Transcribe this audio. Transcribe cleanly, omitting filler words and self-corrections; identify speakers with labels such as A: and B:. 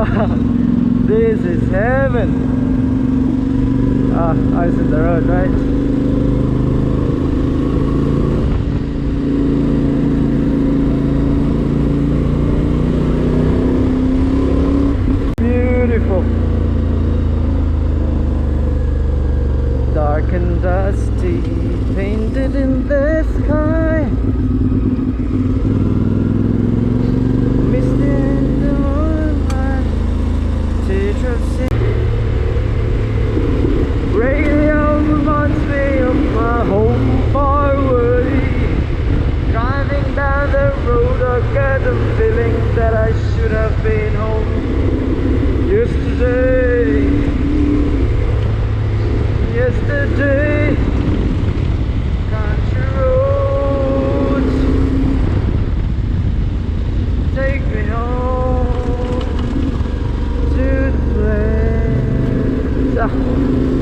A: This is heaven. I was in the road, right? Beautiful. Dark and dusty, painted in the sky. Misty in the moonlight, teardrops in. Radio reminds me of my home far away. Driving down the road, I get the feeling that I should have been home yesterday. Yesterday, country roads, take me home to the place.